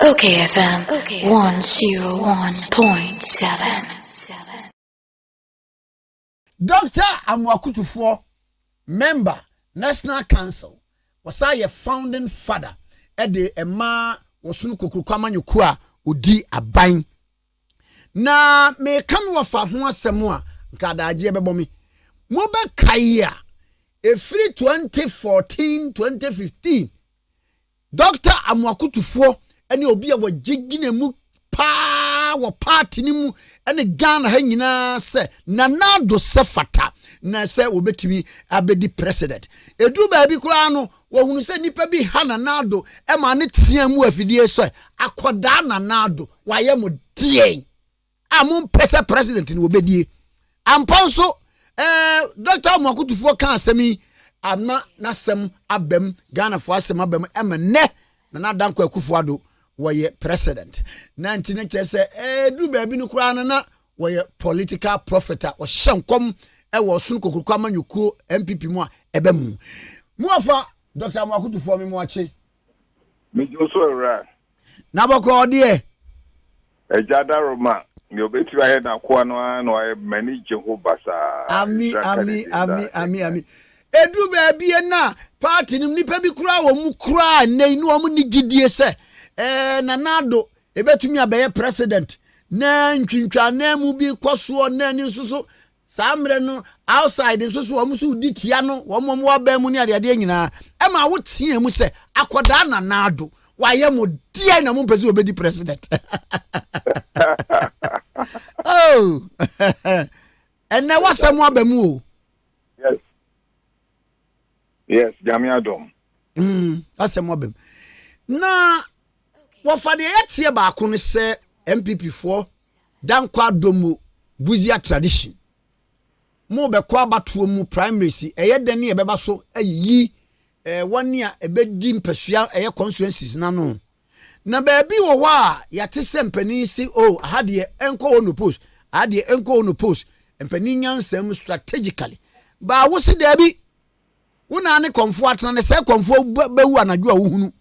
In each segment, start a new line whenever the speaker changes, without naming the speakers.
OKFM 101.7.
Dr. Amoako Tuffour, member, National Council, was a founding father at the Emma Wasunu Kukukwama Nyukua Udi Abain. Na me come wafa ho asɛm nkada agye bɛbɔ me. Mo bɛ kaya free 2014-2015. Dr. Amoako Tuffour ɛne obi a wɔgyegina mu pa wo party ni mu ɛne Ghana ha nyinaa sɛ nanado sɛ fata na sɛ obetimi abedi president. Edu baabi koraa no wɔhunu sɛ nipa bi ha nanado ɛma ne tea mu afidie sɛ akɔda nanado wayɛ mo die amon pɛsɛ president ni obedie amponso Dr. Amoako Tuffour kan asɛm ama nasɛm abam Ghana fo asɛm abam ɛmɛ na danko akufuado wɔyɛ president na ntine kyɛ sɛ du baabi no koraa na wɔyɛ political prophet a wɔhyɛ nkom ɛwɔ sunu kokurukwa amanyukuo MPP mu a ɛbɛmu mu afa Dr. Amoako Tuffour me mu akye
me joso ewra
na bɔkɔ ɔdeɛ
ejada roma me obeti ahe na ko ano na ɔyɛ mani Jehovah sa
ami edu baabi na party nim nipa bi koraa wɔ mu koraa nei no ɔmo ni gidie sɛ nanado ebetumi abɛyɛ president na ntwintwa na mu bi kɔsoɔ na ni nsoso samre no outside nsoso wɔn so di tia no wɔn wɔba mu ne ade nyinaa ɛma wo tie mu sɛ akɔda nanado wayɛ mo die na mo pɛsɛ obedi president oh ɛna wasɛm aba mu o
yes jamiadom
asɛm aba mu na wɔfa de yɛtie baako no sɛ MPP for dankwa domo buzia tradition mo bɛkɔ abatoɔ mu primaries ɛyɛ den ne ɛbɛba so ayi wɔne a ɛbɛdi mpɛsua ɛyɛ constituencies na no na baabi wɔ hɔ a yɛate sɛ mpanin si aha deɛ ɛnkɔ wɔ no post aha deɛ ɛnkɔ wɔ no post mpanin nyansɛm strategically ba wo si daabi wona ne kɔmfo atena ne sɛ kɔmfo bɛwu anadwo a wohunu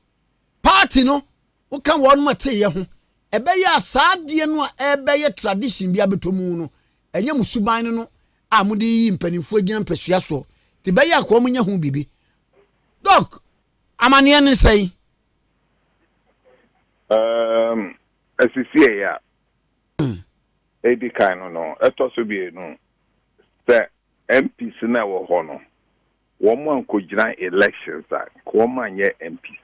party no woka wɔn mate ye ho ɛbɛyɛ asaade no a ɛbɛyɛ tradition bi abetomu no ɛnyɛ musuban no a mode yi mpanimfo gina mpɛsua so te bɛyɛ akɔ mo nya ho bibi doc amane ne sɛi
asisi ya edi kan no eto so bi no sɛ MPs na wɔ hɔ no wɔn mo ankɔgyina elections a wɔn anyɛ MPs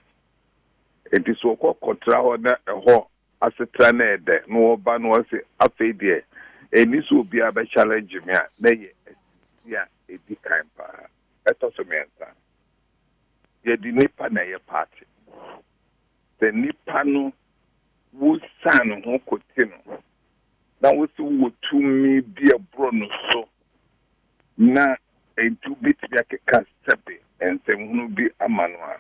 enti so kɔtra hɔ na ɛhɔ asetra na ɛdɛ no wɔba no wɔse afei deɛ eni so obi a bɛ challenge me a na yɛ ya edi kan pa ɛtɔ so mɛnsa yɛ di nipa na yɛ party the nipa no wo san ho kote no na wo so wo tumi di abro no so na entu bit bi akeka sebe ensem hunu bi amano a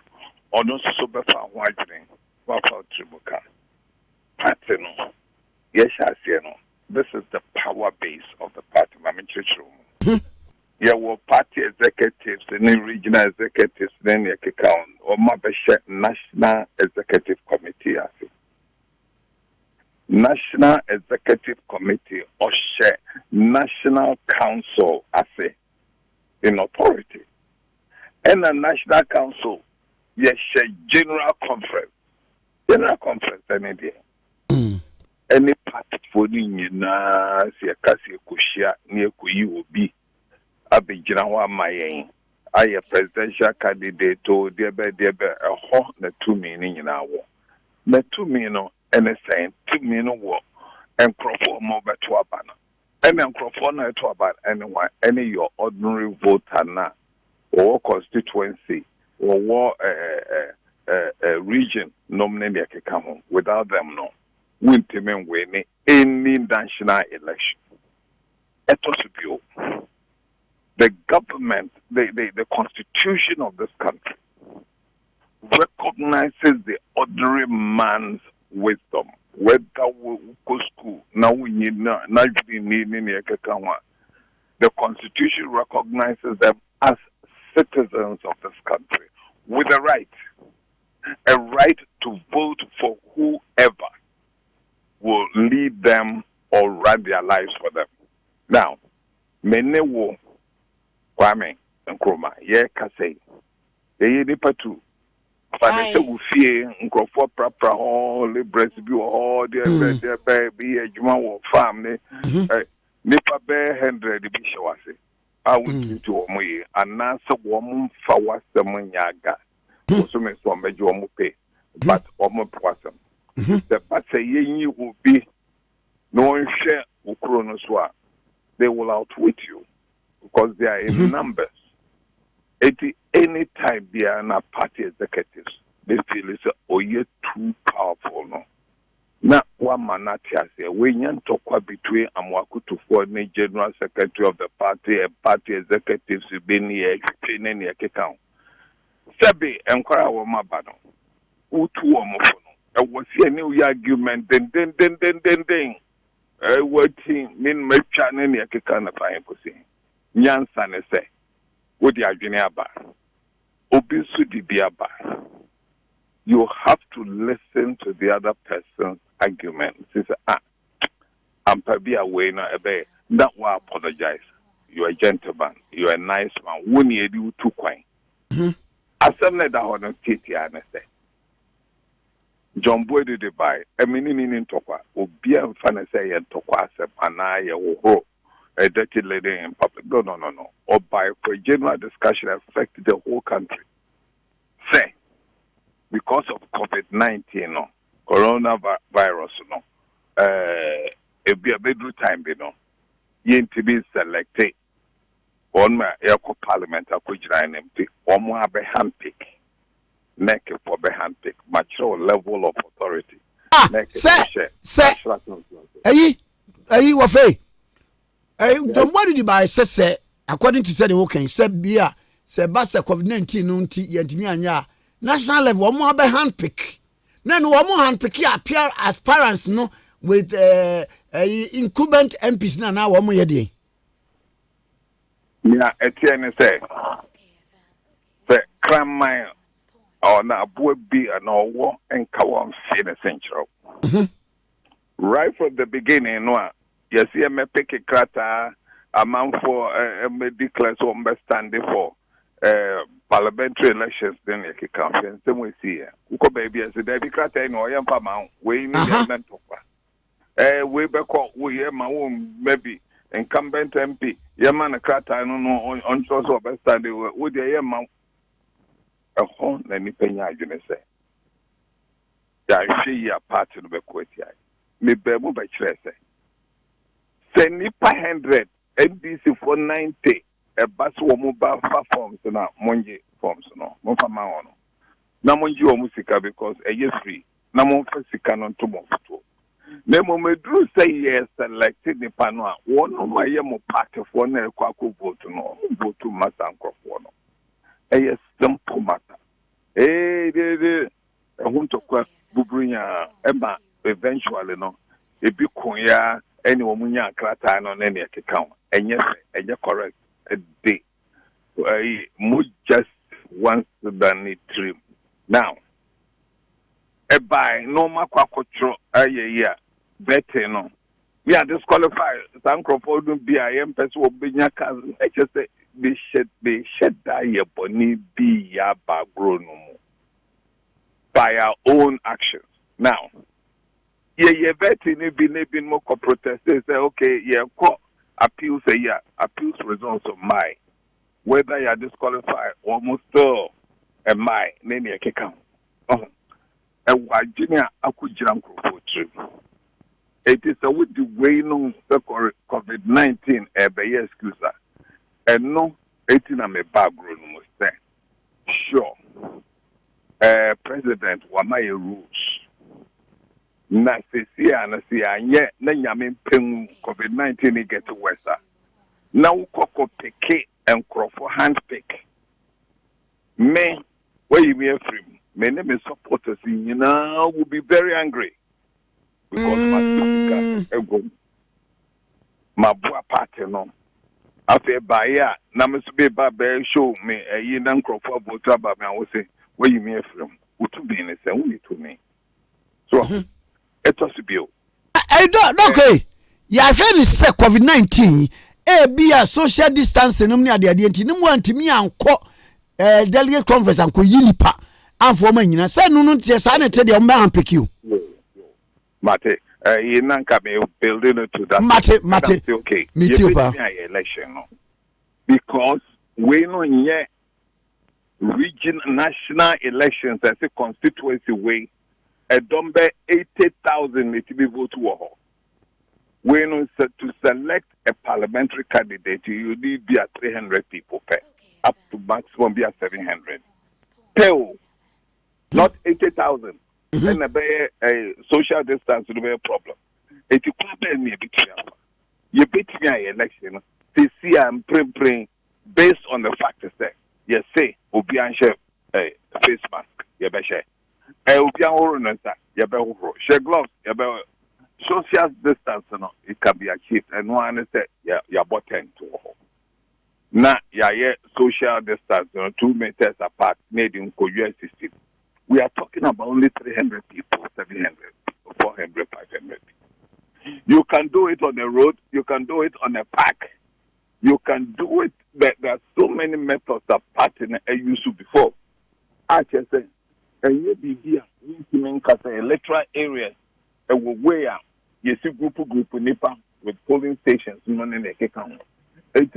ɔno so bɛfa ho adwene wafa tribuka party no yɛhyɛ no this is the power base of the party mame kyerɛkyerɛ mu party executives and regional executives then yɛkeka ɔma bɛhyɛ national executive committee ase national executive committee ɔhyɛ national council ase in authority and a national council general conference any day any party for the nyina se akase kohyia ne ekoyi obi abegyina ho amayen aye presidential candidate to debe ho na tumi ni nyina wo na tumi no ene sen tumi no wo enkrofo mo beto aba no ene enkrofo na eto aba anyone any your ordinary voter na or constituency or region nominally akeka ho without them no win any national election the government the constitution of this country recognizes the ordinary man's wisdom whether we go school now we need the constitution recognizes them as citizens of this country with a right to vote for ever will lead them or run their lives for them. Now, many will Kwame Nkrumah, Kase, the nipa too. But we fear Nkrofo Prapra all liberals be all their baby, a Juma family, nipa bear 100 the bishawase. I would do to me and answer woman for what's the money I got. So, Miss Woman, you won't pay, but almost person. The but say you will be no one share Ukronoswa. They will outwit you because they are in numbers. At any time they are not party executives, they feel it's you're too powerful. No, not one man not here. We need to talk between Amoako Tuffour and the general secretary of the party and party executives who been here in any account. Sabi enquire our mabano. Utu omofono. I was here new argument. Then. Working mean me channel any account of I am saying. Nyansa say. What the Arjuna bar? Obisu di bar. You have to listen to the other person's argument. Say, I'm probably away now. That will apologize. You are a gentleman. You are a nice man. When you do too quiet. Assembly that on Katie and say. John Boy did it by a meaning tokwa. Obia fan say and tokwa se panaya or a dirty lady in public. No. Or by for general discussion affect the whole country. Say, because of COVID-19, no, coronavirus, no, it be a bedroom time, you to be selected on my eco parliament, I could join empty, or more have a handpick, neck for the handpick, mature level of authority. Say,
Wafe. Don't worry about say, according to say the working, said beer, say Bassa COVID-19, nunti, yet national level, one more handpick. Then one more handpick appear as parents, no, with incumbent MPs now, one more day.
Yeah, Etienne say, cram my or na boy be an war and Kawam in a central. Right from the beginning, no. Yes, I may pick a crata, a man for a medical understanding for parliamentary elections, then you can come. Then we see here. Uko baby, as a baby crata, no, I am Pama, we need a mentor. We back we hear my own maybe incumbent MP, Yaman a crata, I don't know, on choice of understanding with the Yaman a home, and Pena, you may say. Yeah, I see your part of the quote. Me bebu by Chese. Send nipa 100 NBC for 90 a bus or mobile forms na monje forms no mama ono na monje o musika because a year free na mon fasika no to mo foto na mo medru say yes selected nipa no a wono ma ye mo party for na kwa ko vote no vote masa nkrofo no a simple matter de want to kwa bubrunya eba eventually no ebi konya any woman crata on any account, and yes, and you're correct. A day, more just once than it trim. Now, a buy no more quacotro, yeah, better no. We are disqualified. Thank you for the BIM person will be your cousin. I just say they shed that your bonny be ya background by our own actions. Now, yeah, betting it been more protest. They say, okay, appeals appeals results of my whether you are disqualified almost still a my name a kick out. A Virginia Akujam Crofo. It is a with the way no COVID-19 a bay excuse and no 18 am a background must say. Sure. President Wamaya rules. Na sesia na se anye na nyame pem COVID-19 get worse. Na ukoko peke enkrofo hand pick. Me where you me free. Me name is supporters you know will be very angry because my ego my boa party no. Afi baya na me be ba show me yi na enkrofo vote aba me I will say where you me free. Utu be ne say we to me. So It was a bill.
I don't okay. Yeah, I feel it's COVID-19. Be a social distancing. No, near the idea. No one to me and delegate conference and yinipa. And for me, you say no, just I tell you, I'm pick you.
Mate, you nanka me building it to that.
Mate.
Okay.
Me too, pa.
Election, no. Because we know yet region national elections as a constituency way. A dumbe 80,000 to be voted for. We know to select a parliamentary candidate, you need be at 300 people per, up to maximum be at 700. Tell, not 80,000. Then a social distance will be a problem. If you can't me you beat me an election. This year I'm praying based on the fact that you say Obianche face mask, you better. Share gloves, social distance, it can be achieved. And one is that you're bottom to now, social distance, 2 meters apart, made in Korea system. We are talking about only 300 people, 700, 400, 500. You can do it on the road, you can do it on a park, you can do it. There are so many methods of parting I used to before. I just say, and you be here, electoral areas, where you see group nipa with polling stations, money in the account. It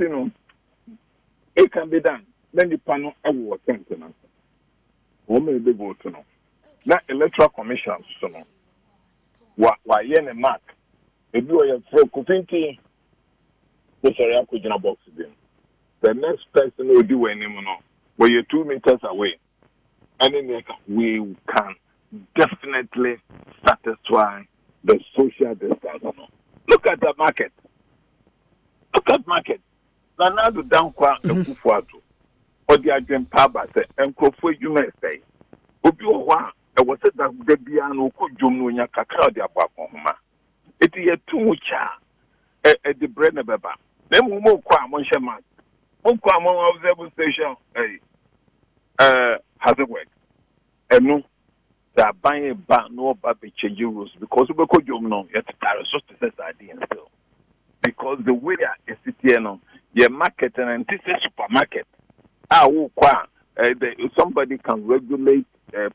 can be done. Then the panel will attend to us. Women be vote to know. Now electoral commissions, so no. Why yen a mark? If you are for Kufinti, the Sharia Kujina box again. The next person will do any more. Where you're 2 meters away. And then we can definitely satisfy the social distance. Look at the market. Look at market. Now the down kwa Kufuatu. Or the agent Paba and Kofu, you may say. Obiwa, I was said that the Biano could Jumunya Kakao Bakoma. It is a too much at the Brenner Baba. Then we move Kwa Monshaman. Mokwa observable station, has it worked? And no, they are buying a ban, no baby change rules because we could you know, it's a idea still. Because the way it's here, your market and this is supermarket. Somebody can regulate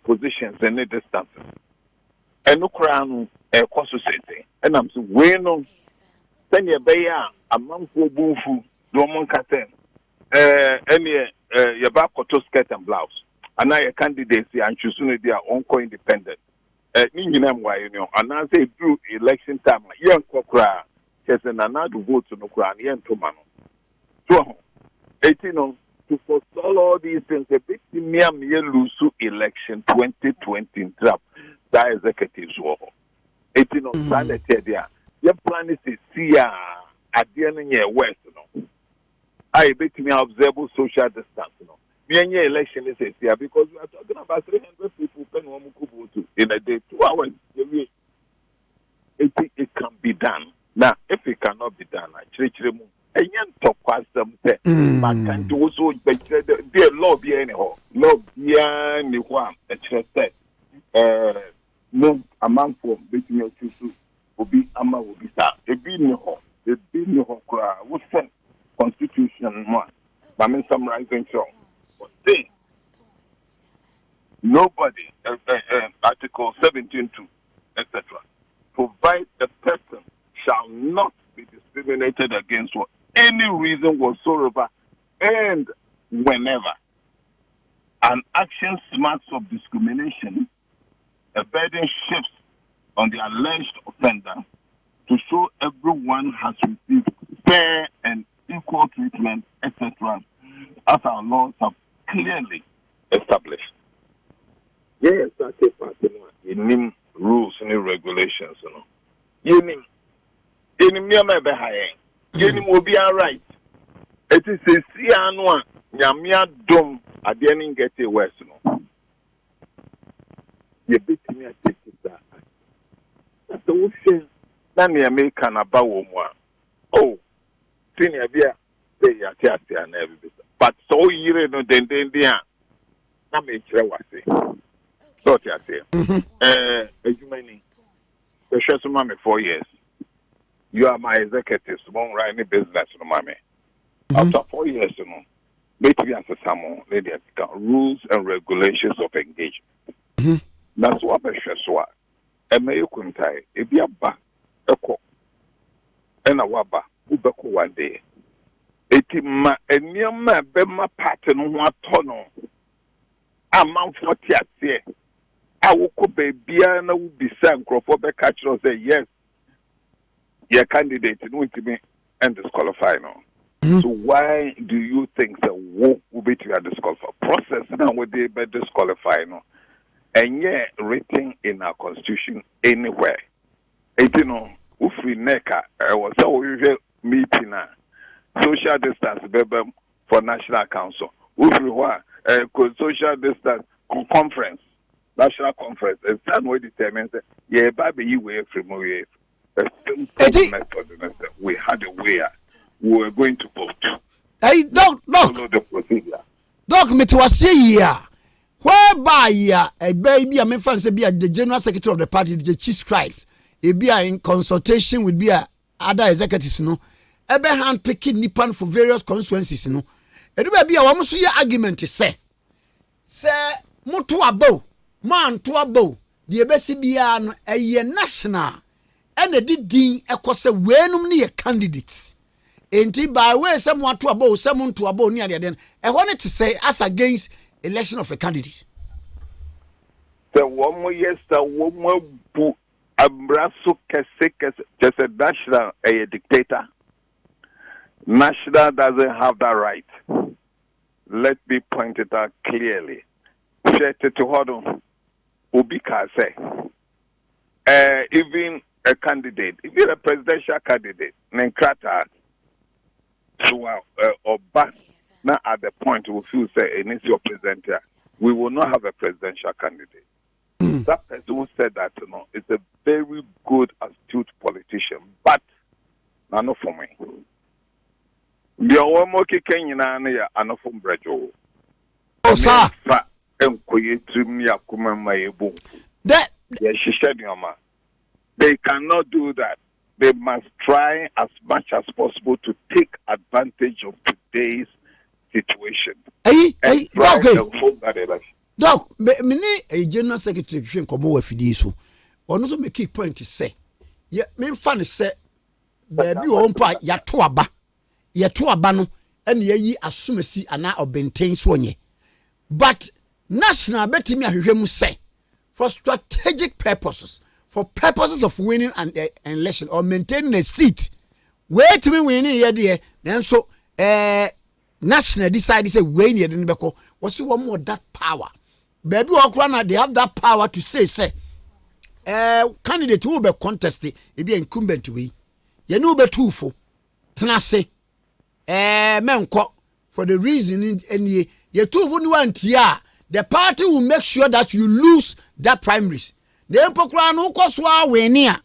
positions and the distances. And no crown cost society. And I'm saying, well, then you buy a month for Bufu, Roman Caten, any your back skirt and blouse. And now your candidates and choosing their own co-independent. And I say through election time, young Kokra, has another vote to no crown, young Tomano. So, 18 to forestall all these things, a bit near me lose election 2020 trap, that executives war. 18 on planet there. Your plan is to see at the end of the West. I bet me observable social distance. Me and your election is here because we are talking about 300 people in a day, 2 hours. It can be done. Now, if it cannot be done, I talk past them. But can do also the law be anyhow. Law be anyone. No amount for between your two will be ama will be that. A billion would send constitution one. But I summarizing so. But say nobody Article 17 2, etc. Provide the person shall not be discriminated against for any reason whatsoever and whenever an action smacks of discrimination, a burden shifts on the alleged offender to show everyone has received fair and equal treatment, etc., as our laws have clearly established. Yes, that's a part in rules and regulations. You will be all right. It is a Sianwa, Yamia Dom, at the end get a West. You beat me at it. That's the ocean. Then you make an about one. Oh, senior beer, they are teacher and everything. But so you know, then, I make sure I say. So, I say, as many. The share mommy 4 years. You are my executive, small running business, no mommy. After 4 years, you know, maybe as a salmon, lady, rules and regulations of engagement. That's what I share. So, I may you couldn't tie if you are a cook and a wabba who back 1 day. Etima enyama bema pattern ho atono amanfo tiatie awoko bebia na wo bisa nkrofo be catch us say yes your candidate no ntimi and disqualify no. So why do you think that wo be to disqualify process now we dey be disqualify no and yet written in our constitution anywhere you know ufri neka was so meeting na social distance for national council. Social distance conference, national conference. And some way determines that baby you were from away. A simple method. We had a way we were going to vote.
Hey, Doc,
follow the procedure.
Doc, me to say here. Whereby a baby, I mean, fancy be the general secretary of the party, the chief scribe, it be in consultation with be other executives, no. Ebe hand picking nipan for various constituencies no edube bia wo so ye argument say moto abo man to abo de ebesi bia no eye national ene didin ekose wenum ne ye candidates enti by way say mo to abo say mo to abo ni ade den e ho ne to say as against election of a candidate
the one yes the one bu abraso kese just a national a dictator. National doesn't have that right. Let me point it out clearly. Even a candidate, even a presidential candidate, Nenkrata, or Bas, now at the point we feel say it needs your presenter, we will not have a presidential candidate. That person who said that, you know, is a very good, astute politician, but not for me. The Omo Kenya na anofum brejo.
Oh sir.
Fa enkoye trim ya kuma mayebu.
That
they cannot do that. They must try as much as possible to take advantage of today's situation.
Okay.
Doc,
me a general secretary hwen komo wa fidie so. Ono so make point say. Ye me fa ne say baabi wo mpa ya to aba. Ye to aba no ene yi asomasi ana obenten so onye. But national betimi ahwehwem say for strategic purposes, for purposes of winning an election or maintaining a seat, wait to me winning here there, then so national decide say win here then beko was you one more that power. Baby Okwana, they have that power to say candidate who be contested, it be incumbent we. You know be Tuffour. Tenase menko for the reason and ye Tuffour no antia. The party will make sure that you lose that primaries. The empokra no koswa wenia.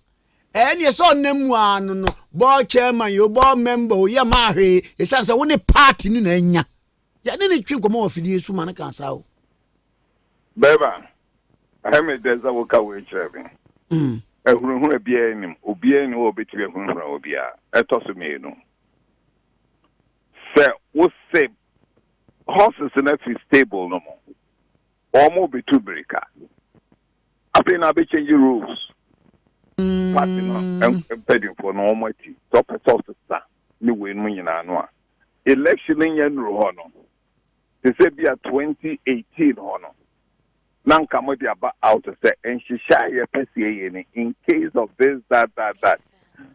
And yes on them one no board chairman, your board member, ya mahe, it sounds like one party no nya. Ya didn't think come off the issue man can sao.
Beba, I am a desert worker with chairman. A who be him, Obian or between whom Obia, a toss of me no. Sir, what say horses in every stable no more. Or be two breaker. I think I'll be changing rules. Passing on and pedding for no more tea. Top a toss of star. New win in annual. Election in Yenruhono. They say be a 2018 honor. Now come with the about out to say, and she shy a PCA in case of this, that.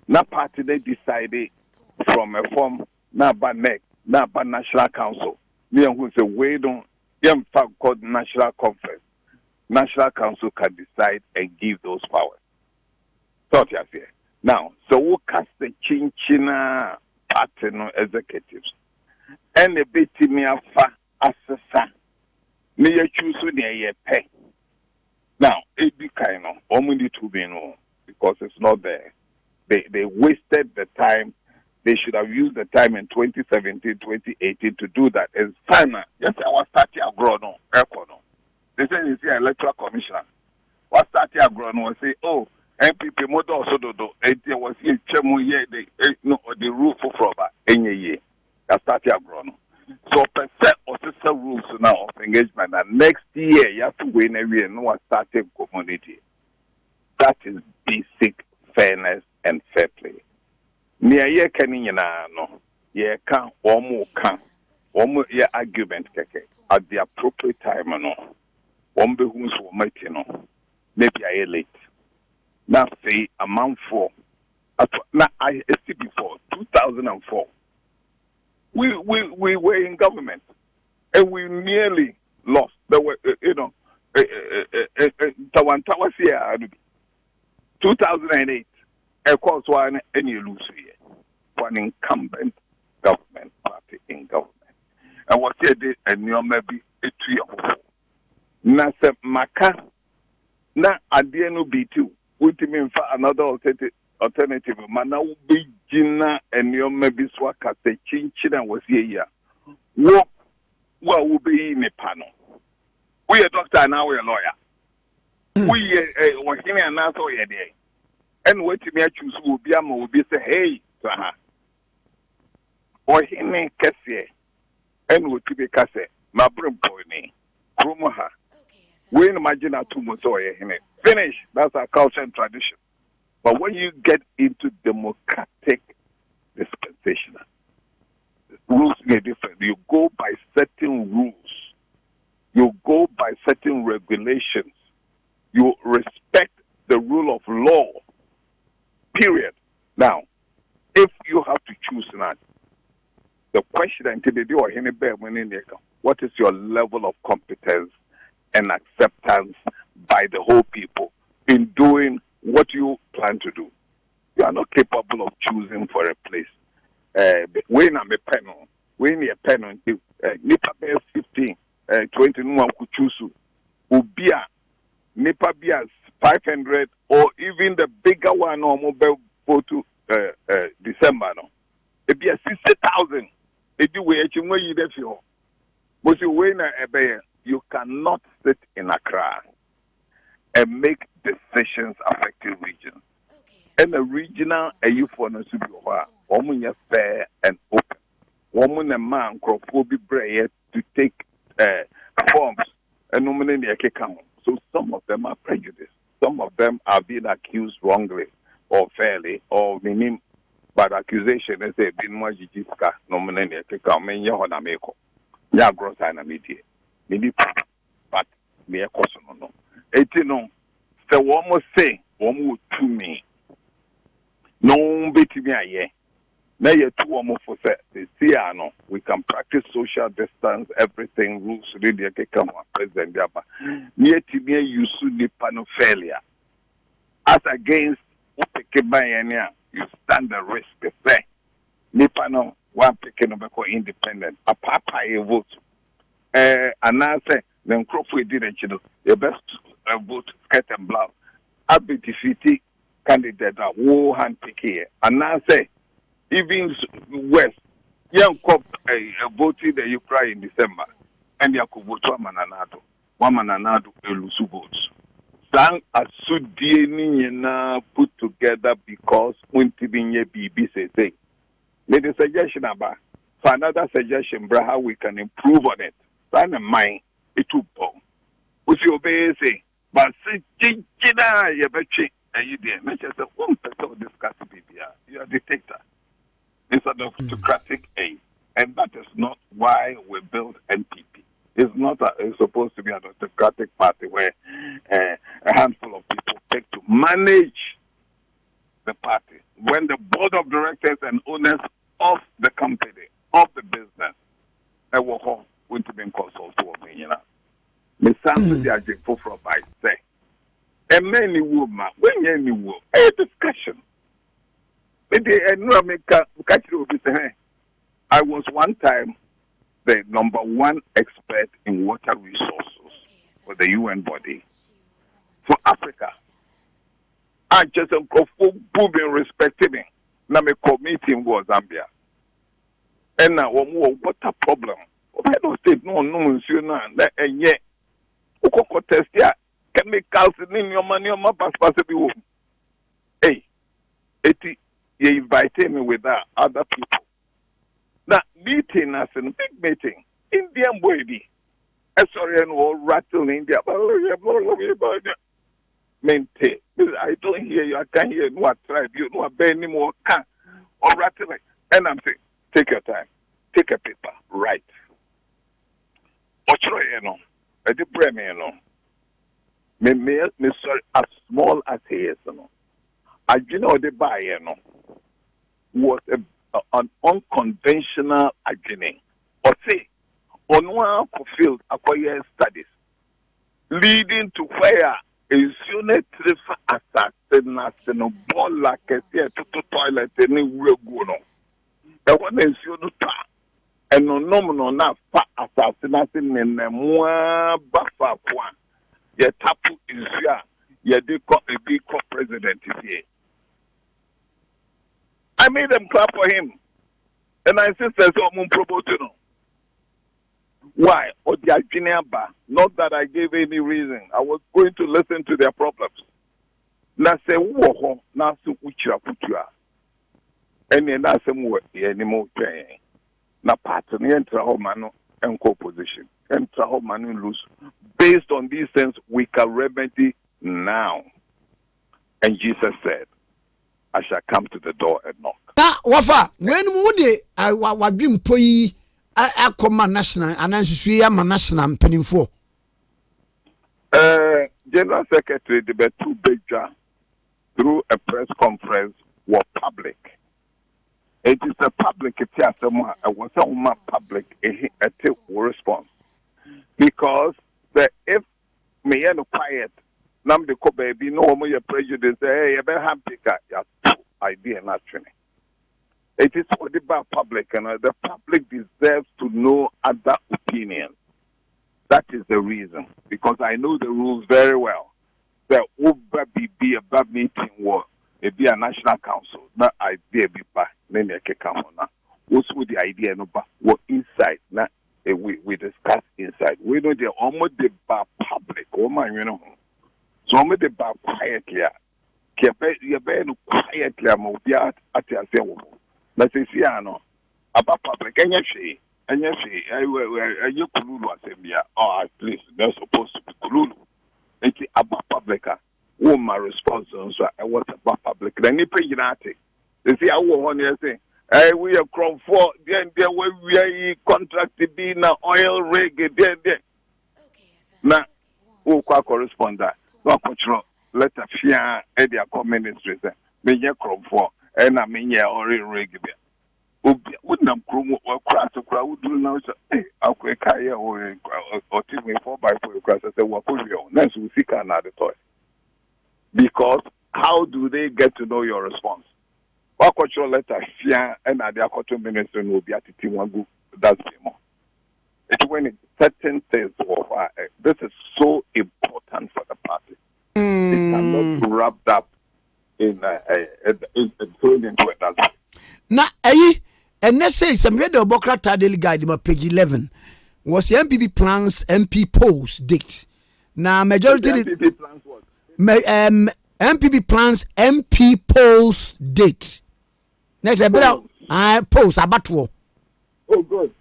Now party they decided from a form, now by neck, now by National Council. Me and who say, wait don't. In fact, called National Conference. National Council can decide and give those powers. Thought you here. Now, so we cast the chinchina partner executives. And a bit me a fa assessor. Me choose near ye pay. Now, it be kind of only to be no because it's not there. They wasted the time. They should have used the time in 2017, 2018 to do that. It's fine. Yes, I was starting a grow no. They say you see electoral commissioner. What starting a grow no say, oh, MPP model also do. There was a chemo here, the rule for Froba, any year. That started grown. So, per se, or sister rules now of engagement, and next year you have to win every year, no starting community. That is basic fairness and fair play. Near ye can no, ye can, one ye argument at the appropriate time, no. One be who's no, maybe I late. Now say a month for. Now I see before 2004. We were in government and we nearly lost. There were Tawantawa 2008. Of course, one any lose here for an incumbent government party in government. And what said and you maybe a 3 or 4. Now say Maka. Now at the end of B2. Ultimate for another alternative. Mana ubi jina and your maybe swaka te chinchina was here. What will be in a panel? We are doctor now we are lawyer. We are working and now so yeah day. And what me choose will be say hey to her. Or him kase and what to be kase. My brim boy me. Rumoha. We imagine a 2 months away. Finish. That's our culture and tradition. But when you get into democratic dispensation, rules are different. You go by certain rules. You go by certain regulations. You respect the rule of law. Period. Now, if you have to choose now, the question until they do what is your level of competence and acceptance by the whole people in doing what you plan to do? You are not capable of choosing for a place. When I'm a panel, when you're a panel, Nipa 15, 20, no one could choose. Ubia, Nipa Bias 500, or even the bigger one, or mobile to December. No, it be a 60,000. It do where you get your. But you win a you cannot sit in Accra and make decisions affecting regions. And a regional youth for no to be over, fair and open. Woman and man will be brave to take forms and nominate their account. So some of them are prejudiced. Some of them are being accused wrongly or fairly or meaning bad accusation. They say, "Bin mo jijiska nominate their account." Men ya hona meko. Ya gross na media. Maybe, but me a question no. No. So one must say, one would to me. No bit me a year. Now you 2 or more for say, no, we can practice social distance, everything, rules, really, come on, President Gaba. Near to me, you should be panel failure. As against you stand the risk, say, Nipano, one picking up independent, a papa a vote. And I say, then Crawford didn't you know, the best vote, skirt and blouse. I'll be defeated candidate that war hand pick here. And I say, even West, young cop voted that you cry in December, and you could vote one mananado, elusu votes. Sang as Sudiana put together because Untibinye BB say. Made a suggestion about for another suggestion, bro, how we can improve on it. Sign a mind, it will bomb. Which you obey, say, but say, Jina, you betcha, and you did. Make yourself 1% of this category. You are a dictator instead of autocratic aim. And that is not why we build NPP. It's not it's supposed to be an autocratic party where a handful of people take to manage the party. When the board of directors and owners of the company, of the business, I will home going to be consulted to me, the sound the agent for by say, and many women, when any woman, a discussion. I was one time the number 1 expert in water resources for the UN body for Africa. I just booming respecting me. Now my committee was Zambia. And now what a problem. I don't say no, and yet, test chemicals in your money on my passport. Eti, you invited me with that other people. Now, meeting us in a big meeting, Indian baby. Sorry, and all rattle India. Mente. I don't hear you. I can't hear you. What tribe? You know, any more can or rattling. And I'm saying, take your time. Take a paper. Write. Ochro, you know. I did pray me, you know. Me sorry, as small as he is, you know. I you know the buy, you know, was an unconventional beginning. Or say, on one field acquire studies leading to where a unit assassin no ball like a to toilet anywhere go no. The one is unit and no nominal not fat assassination in a more buffer one. Ye tapu is here, ye de a big president is here. I made them clap for him. And I said, promotion. Why? Or the Bar. Not that I gave any reason. I was going to listen to their problems. Now say, whoa, now so ucha putua. And then I say, what the animal paying. Now, partner, enter home and co-position. Enter home and lose. Based on these things, we can remedy now. And Jesus said, I shall come to the door and knock.
Now, Wafa, when would I dream poi I come national and then she am a national penny for?
General Secretary, the two big through a press conference were public. It is a public, it was a public a response. Because if me and quiet, nam de ko baby no more your prejudice, hey, you better have pick idea naturally. It is for the public, and the public deserves to know other opinions. That is the reason, because I know the rules very well. The over be a bad meeting war, it be a national council. That idea be back. Then they come on now. What's with the idea? No, but what inside now? We discuss inside. We know the almost the public. Oh my, you know. So I'm the quietly. You better quietly. I'm be at your say. Let's say, no, about public. And yes, you Kululu assembly. Oh, at least they're supposed to be Kululu. It's about public. Oh, my response so I was about public. Then you pay United. They say, I want to say, hey, we are from for then there we are contracted in oil rig. Then. Now, who correspond that? No control. Let us fear Edia ministry. Me ye from for. And I mean, yeah, or irregular. Wouldn't have grown or crash a crowd do now. Hey, I'll quick hire or take me 4x4 crash. I said, what could you? Next, we seek another toy. Because how do they get to know your response? What cultural letter, fear, and the cultural ministry will be at the T1 that's more. It's when certain things of this is so important for the party. It cannot be wrapped up in thrown into it.
Now, and let's say some read the Bokra Daily Guide, page 11 was the MPP plans MP polls date. Now, majority
MPP plans what?
MPP plans MP polls date. Next, I better polls abattoir.
Oh, good.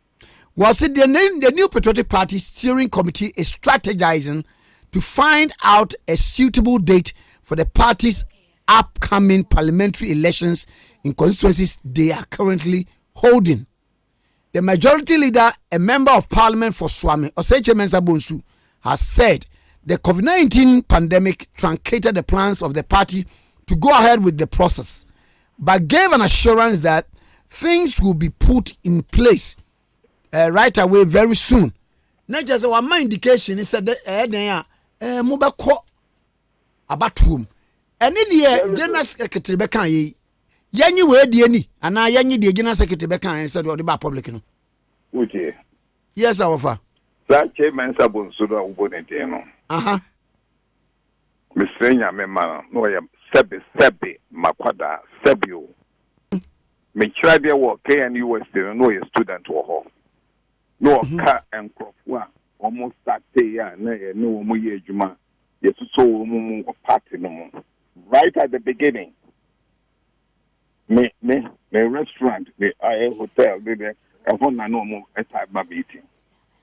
Was it the new Patriotic Party steering committee is strategizing to find out a suitable date for the party's upcoming parliamentary elections in constituencies they are currently holding. The majority leader, a member of parliament for Swami, Oseche Mensah Bonsu, has said the COVID-19 pandemic truncated the plans of the party to go ahead with the process, but gave an assurance that things will be put in place right away very soon. Not just one my indication is that mobile abatroom. And in the general secretary bekan yanyi we die ni ana yanyi the general secretary bekan said the ba public no.
Okay.
Yes, our
That chairman sabon so do ubonete no. Mesrenya me ma no ya sebe makwada sebio. Me try there work KNU no a student wo ho. No ka enkrofo a almost start ya na no mo ye adwuma. Yeso so mo party no mo. Right at the beginning, me restaurant, me hotel, me a home na no more a type of meeting.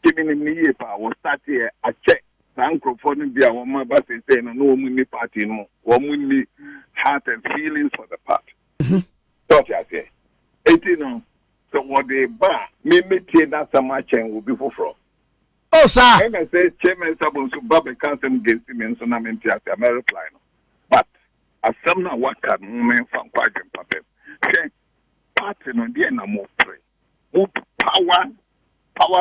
Giving me a power start here a check. Uncle for the beer, one my bus is saying no money party no, one money heart and feelings for the party. Don't you say? 18 so what they bar, me that so much and will be for fraud.
Oh, sir.
And I say, Chairman Sabon, so Bobby can't against him and so I'm in the American. But as some now what can women from Quadrant Papa say, party no dear no more pray. Move power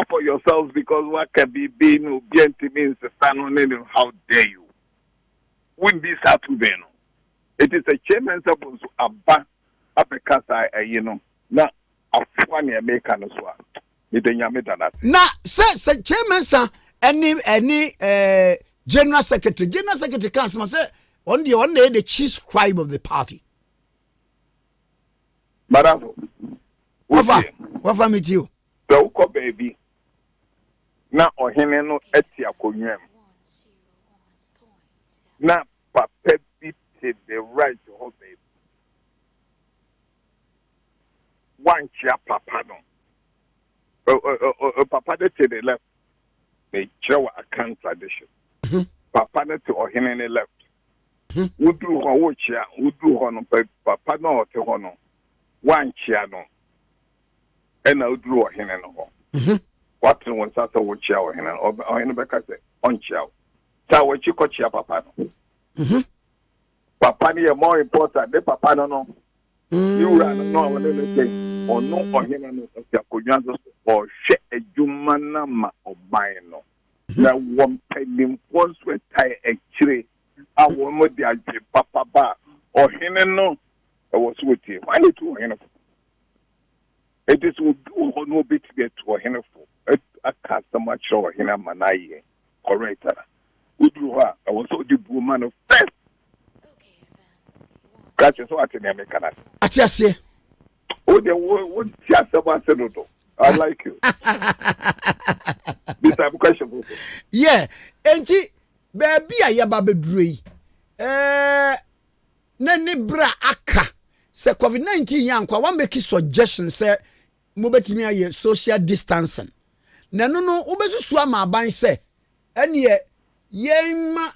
for yourselves because what can be being obedient means the stand on it. How dare you? Wouldn't be sad to be no. It is a Chairman Sabon, so Abba, because now a funny American as well.
Na say chairman sir any general secretary council say on the chief scribe of the party.
Madam,
what meet you?
So baby. Na ohene no eti akonwam. Na papa bi the right to hold baby. One chia papa no. Papa to the left, they show a account tradition. Papa to Ohene left. Would do her chair, would do honor, Papa no to honor. One chair no. And I drew a hen and what was that a watch chair or in the back on chair. So what you coach your papa. Papa is more important than Papa no. You run no one anything or no or him or share a jumanama or buying no. Now one penny once we tie a tree. I want the papa bar or him no. I was with you. Why need to him? It is would do no bit get to a hen a customer show him a manai. Correct. Would you have? I was so the woman of first. That's what in America.
I just say,
oh, the would just about Senator. I like you. This type of question.
Yeah, and baby, I am a bedre. Nani bra aka. Say COVID-19 yankwa one make suggestion say mobetimi aye social distancing. Na no obesu so ama ban say ene yema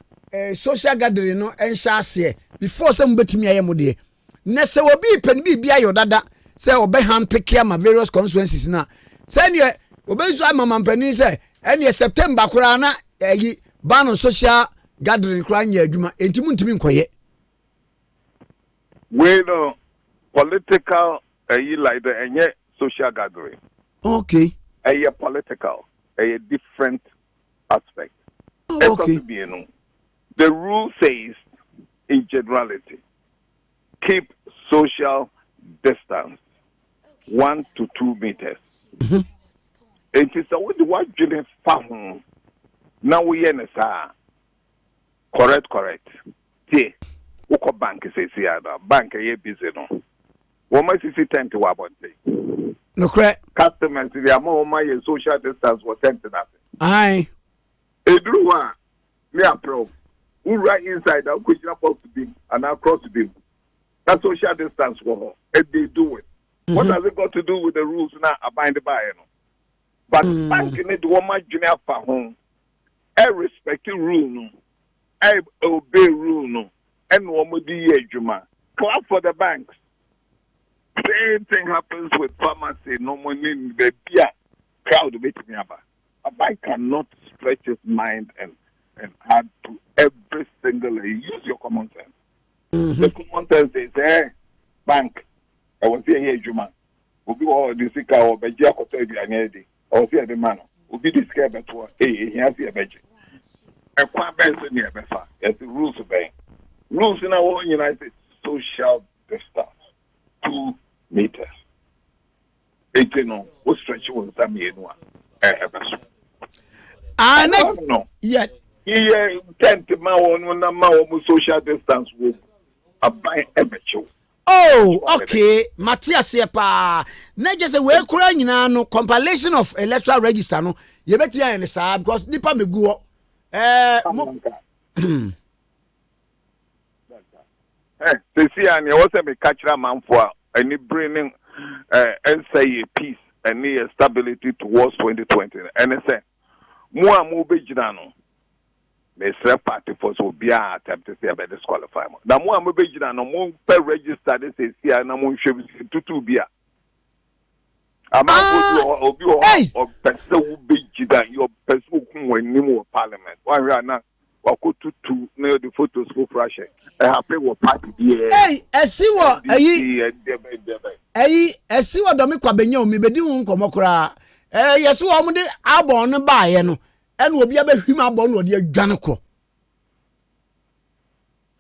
social gathering no ensha ase before say mobetimi aye mo de. Na say obi pen bi bia yo dada say obe hand pick ama various constituencies na. Say ne obesu ama mampani say ene September kura na ban on social gathering kura nya adwuma entimu ntimi nkoye.
We no political like the social gathering.
Okay.
A political, a different aspect.
Okay.
The rule says, in generality, keep social distance 1 to 2 meters. It is a way the white Julian farm. Now we are correct. See, Oko bank says here, bank a busy no. Woman see 10 to about
no correct.
Customers, they are more my social distance was 10 to nothing.
Aye.
A drew one, me a pro. Who right inside, I'll push up to be and I'll cross to be. That's social distance for her. They do it. What has it got to do with the rules now? Abide by it. But banking it, woman junior for home. I respect the rule, no. I obey rule, no. And woman the juma. Clap for the banks. Same thing happens with pharmacy. No money in the beer crowd with me about. A bank cannot stretch his mind and add to every single. Use your common sense. The common sense is, hey, bank. I was here, Juma. Will be all the sick or by Jacob and Eddie. I was here, the man. Will be this guy, but he has here, Benji. A quite better near Bessa. As the rules obey. Rules in our own United social distance. 2 meters. 18 what stretch was some year one.
I
know.
Yet.
Here, 10 to my social distance will abide amateur.
Oh, okay. Matthias Yepa. Not just a well crying no compilation of electoral register. No, you bet you in the side because Nipa me go.
See, and you also be catch a man for any bringing and say peace and stability towards 2020. And I say, more move no. They say party for so be attempt to say about disqualify. Now more move no more per register this is here and I'm should to be a. Amoako Tuffour or person who be your person who when new parliament. Why we are not wako to near the photos for fresh. I have paid what party here.
Hey, I see what I see what Domi Kwabenyo me bedi won komo kra. Yesu wo mo de abon no baaye no. En obi abahwim abon no de adwane ko.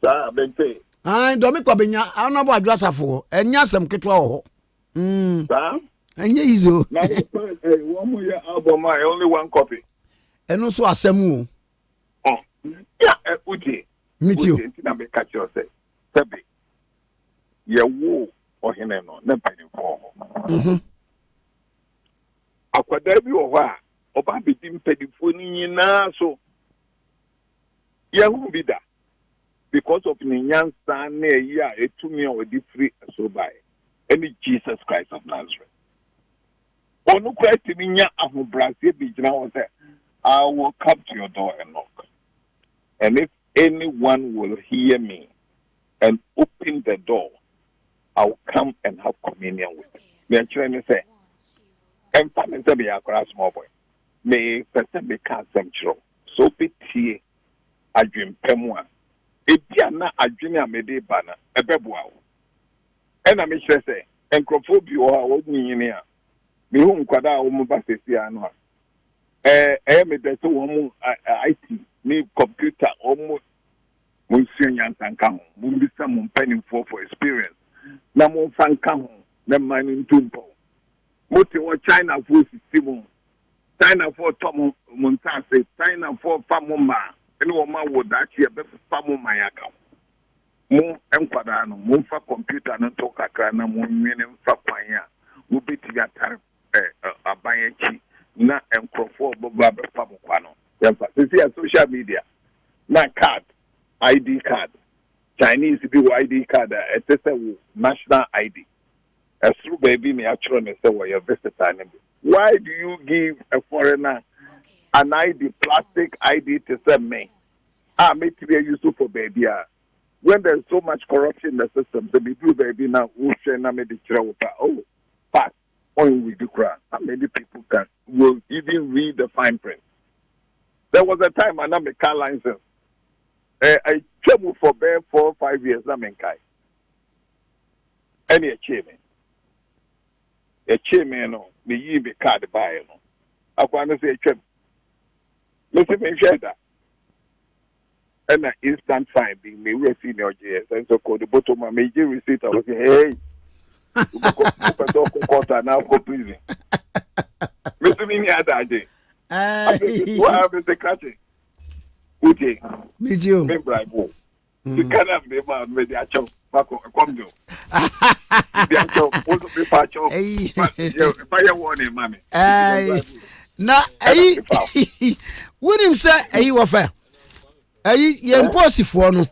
Sa bente.
Ai Domi Kwabenya anabo adwasafo. Enya asem ketwa ho.
Sa
Enye izo.
Na one more album I only one copy.
Eno so asem o.
Oh. Yeah, Uti.
Meet you.
Na be catch you say. Sebi. Ye wo ohene no na pani fo. Akwada bi wo ha oba bi dim pedifo ni nyina so. Ye hu bi da. Because of the nyansa na ya etumi o di free so by. Any Jesus Christ of Nazareth. Onu Christ mi nya ahobrase bi gina wo say, I will come to your door and knock. And if anyone will hear me and open the door, I'll come and have communion with him. Me actually say, and family say be a small boy. Me person be can some chiro. So be tie adwem pemwa. Ebi ana adwene amede bana ebeboa wo. And I make sure say, enkrofo bi o ha wo nyini a. Me hu nkwada wo mo ba sesi ano a. Me de so wo mo IT ni computer almost Monsignor Sanka, Mumbisa Mumpany for experience. Namo Sanka, the man in Tumpo. Mote or China for Simon, China for Tom Montase, China for Famoma, and woman would actually have Famoma account. Mo Empadano, Mumfa computer and talk a crana, Mumin Fapaya, will be to get a bayachi, not and Crawford Bob Pamuano. Yes, social media. Na card, ID card. Chinese people ID card, it's a national ID. As through baby me actually say where you're visitor. Why do you give a foreigner an ID, plastic ID to send me? Make to be useful for baby. When there's so much corruption in the system, the people baby now who share na me the oh, but on with the crowd. How many people will even read the fine print? There was a time I had a car license. I traveled for 4 or 5 years. I'm in Kai. Any a chairman, no, me ye be card buy, no. I want to say, Chim. Listen, me share that. And an instant fine being me, we're senior JS, and so called the bottom of my major receipt. I was saying, hey, you go now go prison. Mr. Mini had that day. What happened to catching? Uti,
me too.
Remember, I go. You can't have the man with the actual come to. The actual also be patcho. Fire warning, mammy.
Na, wouldn't say, you were fair. You impossible no.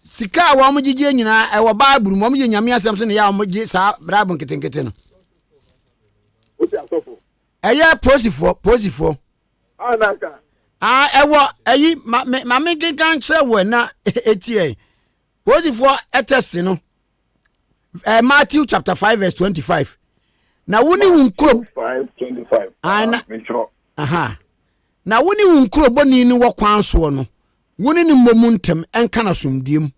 Sika wa mo gigi nyina e wo Bible mo ye nyame asem so ne ya mo gi sa brabon ketenkete no.
Uti asofo.
Posifo.
Naka.
Ewo ayi ma me kan kire wo na etie. Posifo etesi no. Matthew chapter 5 verse 25. Na woni wunkro
5:25.
Ana.
Aha.
Na woni wunkro boni ni wo kwan so no. Woni ni momuntem enka na somdiem.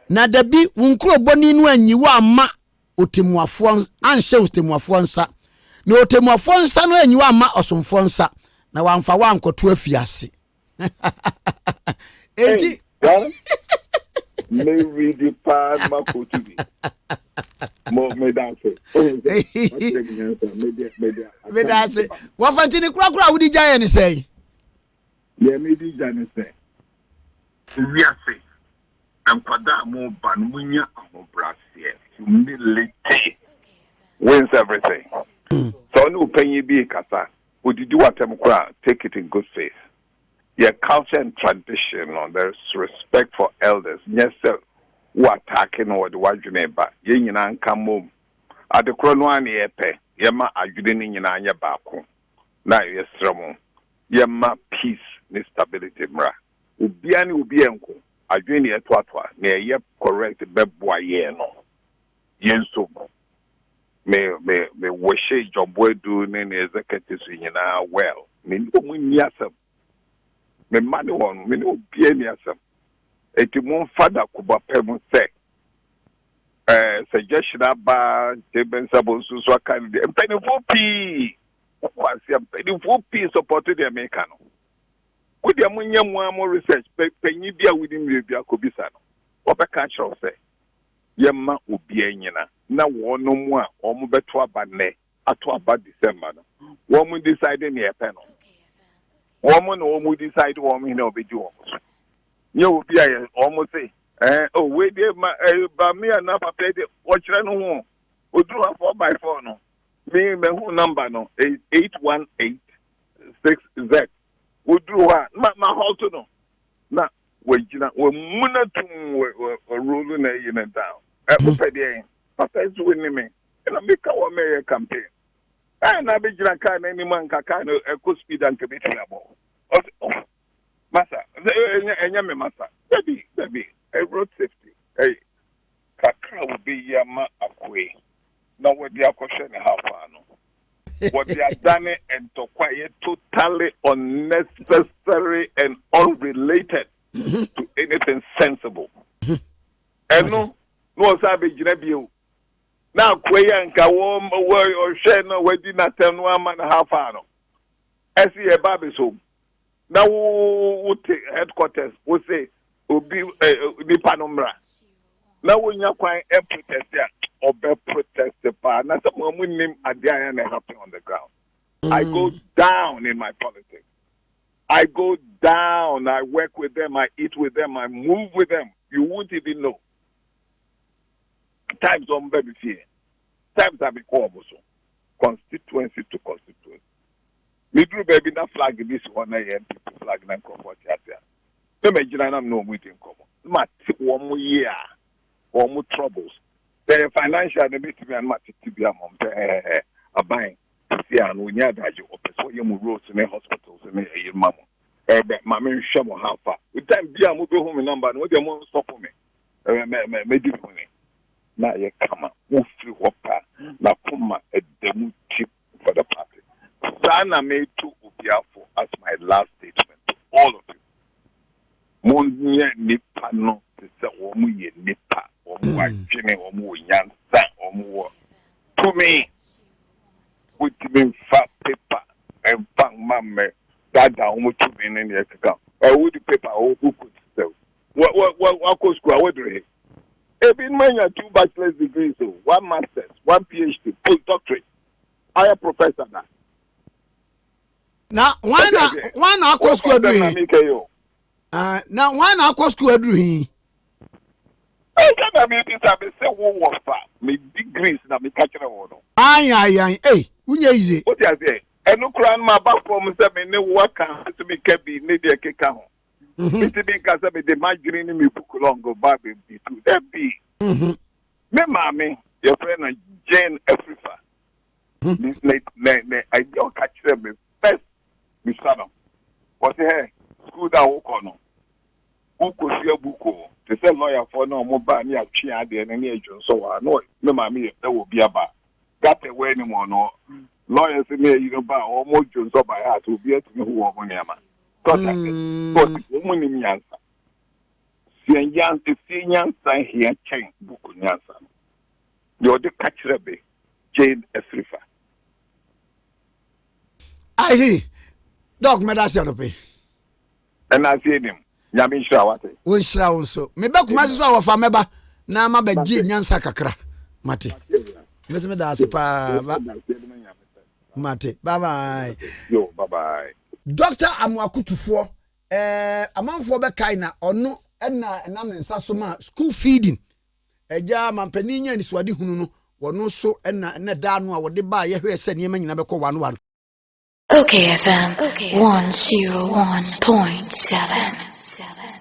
Na dabi wunkro boni no anyiwo ama otemuafo anhye otemuafo nsa. Na otemuafo nsa no anyiwo ama osomfo nsa. Na wamfa wankoto afiase. Enti
me read the part makoto bi. Mo me dance.
Me dance. Wa fantini kura wudi jaye ni sei.
Yeah, me di jane sei. We are safe. And kwada mo ban munya ahobrase. Humility wins everything. So no penny be kasa. Would you do what take it in good faith? Your culture and tradition, there's respect for elders. Yes, sir. Who attacking or the wide neighbor. Yin and come home. adekoro no an yepe yema adwude ni nyina anya baako na yesremo yema peace ni stability mra obia ni obi enko adwene ni etoatoa na ye correct beboa ye no yenso me woshe jombo edu ne executive nyina well me ndomu ni asem me mani won me no bia ni asem eti mon fada kuba pemu se suggestion about Teben Sabonsu kind of penny for P. Was a penny for P supported the Americano. With the Munya more research, penny be within the Kobisano. What a catch of say. Yamma Ubiana. Now one no more, or Mubetua Bane, at about December. Woman decided near panel. Woman or decide woman will be doing. You will be almost say. We did my me and Napa paid watch no we drew a 4x4 no. Me who number no 8186Z. We drew my house no. Na we munatum we rolling a down. Papa is winning me. And I make our mayor campaign. And I be Jina any man can a speed and to be trouble. Massa, Massa, baby. Road safety. Hey, Kakra will be Yama Akwe. Now, what they are questioning how far no. What they are done and to quiet totally unnecessary and unrelated to anything sensible. And no Sabi Jinebio. Now, Quay and Kawom or Shen, we did not tell 1 man and a half hour. I see a Barbie's home. Now, headquarters will say, Obi nipa no mra na wonya kwan protest ya obe protest pa na some nim ade ayan happen on the ground. I go down in my politics. I go down, I work with them, I eat with them, I move with them. You won't even know. Times on baby fear. Times I be called also. Constituency to constituency. Me do baby na flag this one people flag na comfort here. I'm no meeting common. Mat 1 more year, 1 more troubles. The financial the meeting and match to be a mom. A buying. See, and we near that you open so you move roads in the hospitals and a mamma. Mamma Shamo how far. With time, be a move home in number and what they won't stop for me. Medicine. Now you come up, move through Wapa, Nakuma, a demo chip for the party. Sana made to Ubiafo as my last statement to all of you. Monye nipa no se omu ye nipa omu adwene omu nyansa omu to me with me fat paper and bang mamme that down omu to me in the account with the paper who could sell what course go away do it been many 2 bachelor's degrees so 1 master's 1 PhD postdoctorate higher professor
now why not course go do now why not go school adru
I can't make it up say one was me degrees na me catch na one.
Ay hey unya easy
what you say eno kran ma back from say me ne work kan to me can be ne dey keka ho me ti be ka say me dey margin ni me book long go back be too that be me mama your friend Jane Afrifa this ne I go catch them first me son what say school that work on Buko sia buko to say lawyer for no mo ba ni atwe ade na ejun so wa no me ma me e wo bia ba got away ni mo no lawyers me you ba o mo jun so ba ha to bia to me wo mo ni ama so mo ni mi ansa si nyansa here chen buko nyansa yo de catch be Jane Afrifa
I see dog me da se no pe
and I see him Yami shira wate.
Won shira won so. Me be kuma so wa fa meba na ma ba gi nyansa kakra. Mate. Me da ase pa. Mate. Bye bye.
Yo, bye bye.
Dr. Amoako Tuffour amanfo be kai na ono na nam nsa so ma school feeding. Eja mampani nya ni swade hunu no wono so na da no a wode ba ye hwe se ne ma nyina be ko wano wano.
OKFM 101.7